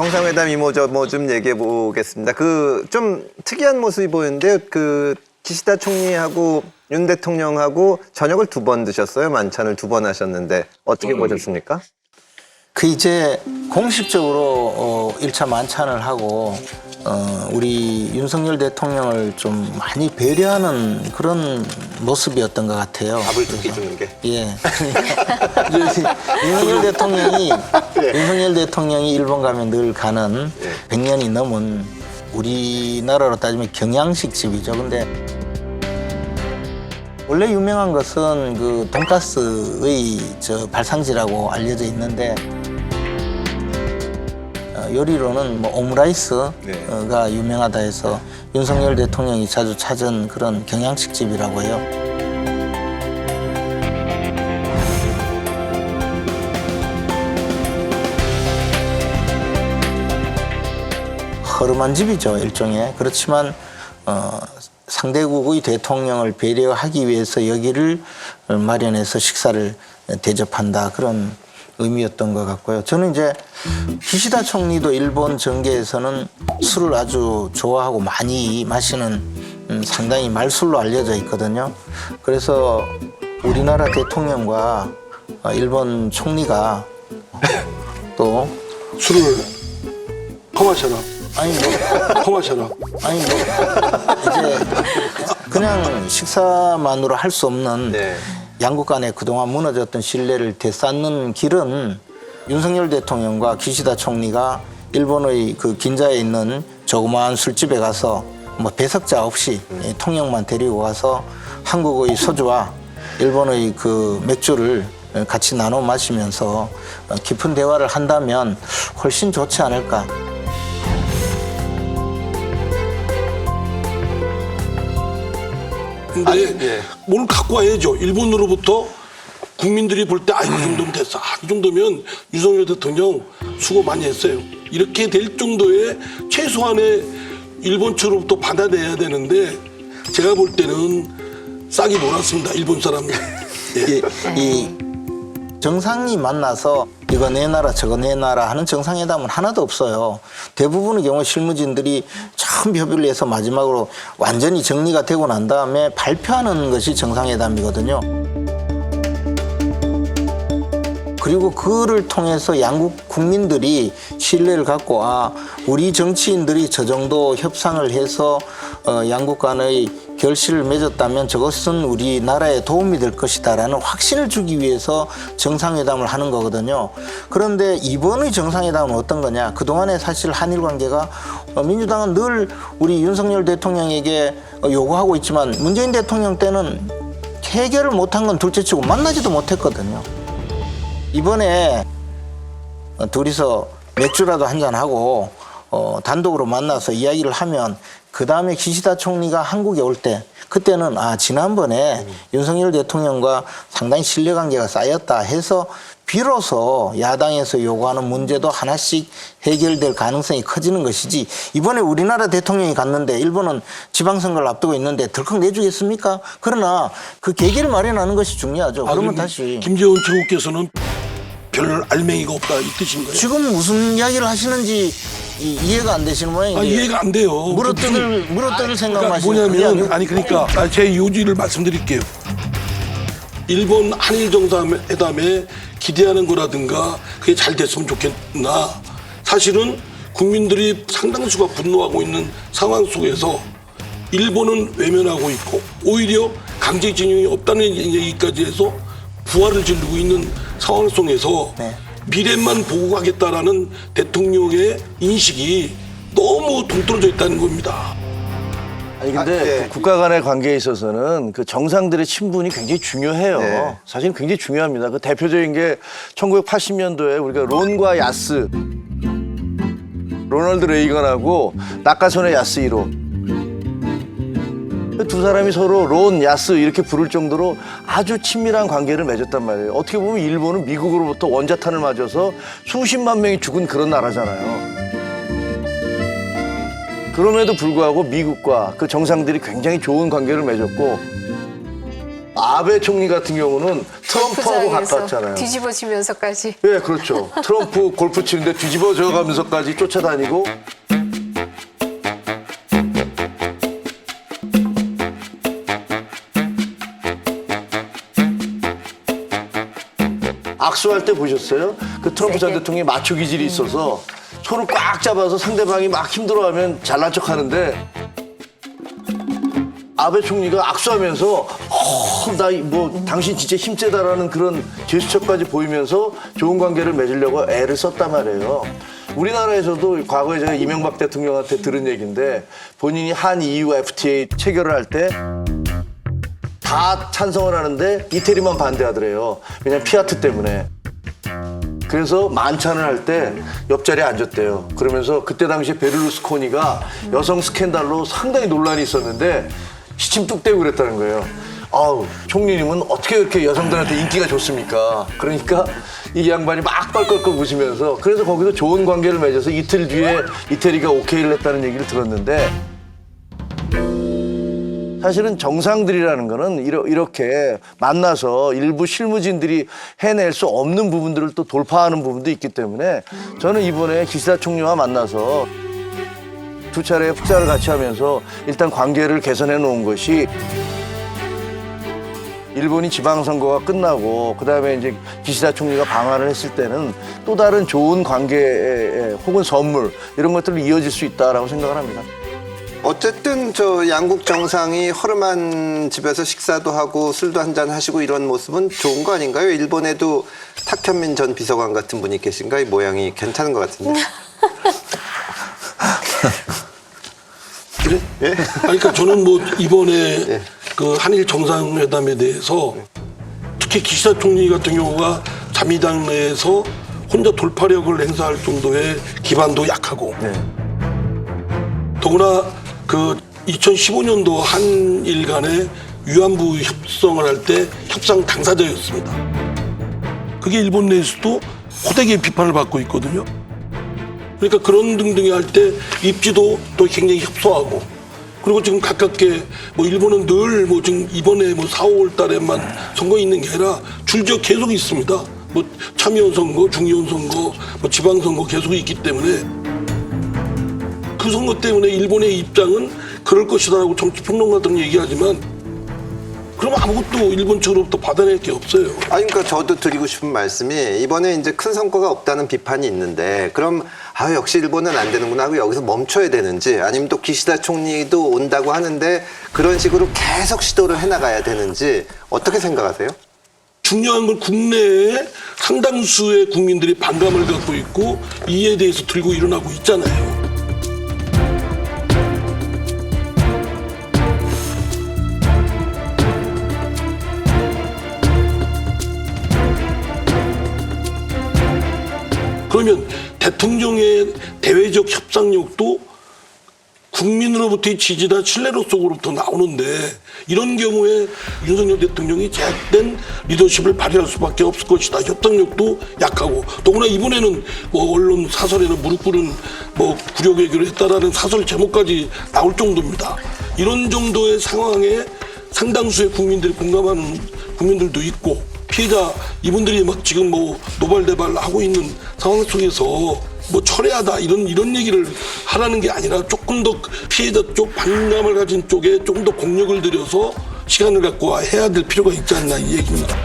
정상회담 이모저모 좀 얘기해 보겠습니다. 그 좀 특이한 모습이 보이는데 그 기시다 총리하고 윤 대통령하고 저녁을 2번 드셨어요. 만찬을 2번 하셨는데 어떻게 보셨습니까? 그 이제 공식적으로 1차 만찬을 하고 우리 윤석열 대통령을 좀 많이 배려하는 그런 모습이었던 것 같아요. 밥을 2끼 주는 게. 예. 윤석열 대통령이 일본 가면 늘 가는 100년이 넘은 우리나라로 따지면 경양식 집이죠. 근데 원래 유명한 것은 그 돈가스의 발상지라고 알려져 있는데 요리로는 뭐 오므라이스가 유명하다 해서 윤석열 대통령이 자주 찾은 그런 경양식 집이라고 해요. 허름한 집이죠, 일종의. 그렇지만 상대국의 대통령을 배려하기 위해서 여기를 마련해서 식사를 대접한다, 그런 의미였던 것 같고요. 저는 이제 기시다 총리도 일본 정계에서는 술을 아주 좋아하고 많이 마시는 상당히 말술로 알려져 있거든요. 그래서 우리나라 대통령과 일본 총리가 또 술을 퍼마셔라. 아니 뭐 퍼마셔라. 아니 뭐 이제 그냥 식사만으로 할 수 없는 양국 간에 그동안 무너졌던 신뢰를 되찾는 길은 윤석열 대통령과 기시다 총리가 일본의 그 긴자에 있는 조그마한 술집에 가서 뭐 배석자 없이 통역만 데리고 가서 한국의 소주와 일본의 그 맥주를 같이 나눠 마시면서 깊은 대화를 한다면 훨씬 좋지 않을까. 근데 뭘 갖고 와야죠. 일본으로부터 국민들이 볼 때 이 정도면 됐어. 이 정도면 윤석열 대통령 수고 많이 했어요. 이렇게 될 정도의 최소한의 일본 측으로부터 받아내야 되는데 제가 볼 때는 싹이 놀았습니다. 일본 사람들. 이 정상이 만나서 이거 내놔라 저거 내놔라 하는 정상회담은 하나도 없어요. 대부분의 경우 실무진들이 처음 협의를 해서 마지막으로 완전히 정리가 되고 난 다음에 발표하는 것이 정상회담이거든요. 그리고 그를 통해서 양국 국민들이 신뢰를 갖고 우리 정치인들이 저 정도 협상을 해서 양국 간의 결실을 맺었다면 저것은 우리나라에 도움이 될 것이다라는 확신을 주기 위해서 정상회담을 하는 거거든요. 그런데 이번의 정상회담은 어떤 거냐? 그동안에 사실 한일 관계가 민주당은 늘 우리 윤석열 대통령에게 요구하고 있지만 문재인 대통령 때는 해결을 못한 건 둘째치고 만나지도 못했거든요. 이번에 둘이서 맥주라도 한잔하고 단독으로 만나서 이야기를 하면 그 다음에 기시다 총리가 한국에 올 때 그때는 지난번에 윤석열 대통령과 상당히 신뢰관계가 쌓였다 해서 비로소 야당에서 요구하는 문제도 하나씩 해결될 가능성이 커지는 것이지 이번에 우리나라 대통령이 갔는데 일본은 지방선거를 앞두고 있는데 덜컥 내주겠습니까? 그러나 그 계기를 마련하는 것이 중요하죠. 그러면 다시 김재원 최고께서는 별 알맹이가 없다 이 뜻인가요? 지금 무슨 이야기를 하시는지 이해가 안 되시는 모양인데 이해가 안 돼요. 물어뜯을 생각만 그러니까 하시면 뭐냐면 제 요지를 말씀드릴게요. 일본 한일 정상회담에 기대하는 거라든가 그게 잘 됐으면 좋겠나 사실은 국민들이 상당수가 분노하고 있는 상황 속에서 일본은 외면하고 있고 오히려 강제징용이 없다는 얘기까지 해서 부활을 지르고 있는 상황 속에서 미래만 보고 가겠다라는 대통령의 인식이 너무 동떨어져 있다는 겁니다. 아니 근데 그 국가 간의 관계에 있어서는 그 정상들의 친분이 굉장히 중요해요. 사실 굉장히 중요합니다. 그 대표적인 게 1980년도에 우리가 론과 야스, 로널드 레이건하고 낙하선의 야스 1호. 두 사람이 서로 론, 야스 이렇게 부를 정도로 아주 친밀한 관계를 맺었단 말이에요. 어떻게 보면 일본은 미국으로부터 원자탄을 맞아서 수십만 명이 죽은 그런 나라잖아요. 그럼에도 불구하고 미국과 그 정상들이 굉장히 좋은 관계를 맺었고 아베 총리 같은 경우는 트럼프하고 골프장에서 가까웠잖아요. 뒤집어지면서까지. 네, 그렇죠. 트럼프 골프 치는데 뒤집어져 가면서까지 쫓아다니고. 악수할 때 보셨어요? 그 트럼프 전 세게. 대통령이 마초 기질이 있어서 손을 꽉 잡아서 상대방이 막 힘들어하면 잘난 척하는데 아베 총리가 악수하면서 나 뭐 당신 진짜 힘세다라는 그런 제스처까지 보이면서 좋은 관계를 맺으려고 애를 썼단 말이에요. 우리나라에서도 과거에 제가 이명박 대통령한테 들은 얘기인데 본인이 한 EU FTA 체결을 할 때 다 찬성을 하는데 이태리만 반대하더래요. 왜냐면 피아트 때문에. 그래서 만찬을 할 때 옆자리에 앉았대요. 그러면서 그때 당시에 베를루스코니가 여성 스캔들로 상당히 논란이 있었는데 시침 뚝 떼고 그랬다는 거예요. 아우, 총리님은 어떻게 이렇게 여성들한테 인기가 좋습니까? 그러니까 이 양반이 막 껄껄껄 웃으면서 그래서 거기서 좋은 관계를 맺어서 이틀 뒤에 이태리가 오케이를 했다는 얘기를 들었는데 사실은 정상들이라는 거는 이렇게 만나서 일부 실무진들이 해낼 수 없는 부분들을 또 돌파하는 부분도 있기 때문에 저는 이번에 기시다 총리와 만나서 두 차례 식사를 같이 하면서 일단 관계를 개선해 놓은 것이 일본이 지방선거가 끝나고 그다음에 이제 기시다 총리가 방한을 했을 때는 또 다른 좋은 관계 혹은 선물 이런 것들로 이어질 수 있다라고 생각을 합니다. 어쨌든 저 양국 정상이 허름한 집에서 식사도 하고 술도 한잔 하시고 이런 모습은 좋은 거 아닌가요? 일본에도 탁현민 전 비서관 같은 분이 계신가? 이 모양이 괜찮은 것 같은데. 그래? 예? 그러니까 저는 뭐 이번에 그 한일 정상회담에 대해서 특히 기시다 총리 같은 경우가 자미당 내에서 혼자 돌파력을 행사할 정도의 기반도 약하고 더구나 그 2015년도 한일 간의 위안부 협상을 할 때 협상 당사자였습니다. 그게 일본 내에서도 호되게 비판을 받고 있거든요. 그러니까 그런 등등이 할 때 입지도 또 굉장히 협소하고 그리고 지금 가깝게 뭐 일본은 늘 뭐 지금 이번에 뭐 4, 5월 달에만 선거 있는 게 아니라 줄지어 계속 있습니다. 뭐 참의원 선거, 중의원 선거, 뭐 지방 선거 계속 있기 때문에 그 선거 때문에 일본의 입장은 그럴 것이다라고 정치평론가들은 얘기하지만 그럼 아무것도 일본 측으로부터 받아낼 게 없어요. 아니, 그러니까 저도 드리고 싶은 말씀이 이번에 이제 큰 성과가 없다는 비판이 있는데 그럼 역시 일본은 안 되는구나 하고 여기서 멈춰야 되는지 아니면 또 기시다 총리도 온다고 하는데 그런 식으로 계속 시도를 해나가야 되는지 어떻게 생각하세요? 중요한 건 국내에 상당수의 국민들이 반감을 갖고 있고 이에 대해서 들고 일어나고 있잖아요. 그러면 대통령의 대외적 협상력도 국민으로부터의 지지나 신뢰로 속으로부터 나오는데 이런 경우에 윤석열 대통령이 제약된 리더십을 발휘할 수밖에 없을 것이다. 협상력도 약하고 더구나 이번에는 뭐 언론 사설에는 무릎 꿇은 뭐 굴욕 외교를 했다라는 사설 제목까지 나올 정도입니다. 이런 정도의 상황에 상당수의 국민들이 공감하는 국민들도 있고 피해자 이분들이 막 지금 뭐 노발대발 하고 있는 상황 속에서 뭐 철회하다 이런 얘기를 하라는 게 아니라 조금 더 피해자 쪽 반감을 가진 쪽에 조금 더 공력을 들여서 시간을 갖고 해야 될 필요가 있지 않나 이 얘기입니다.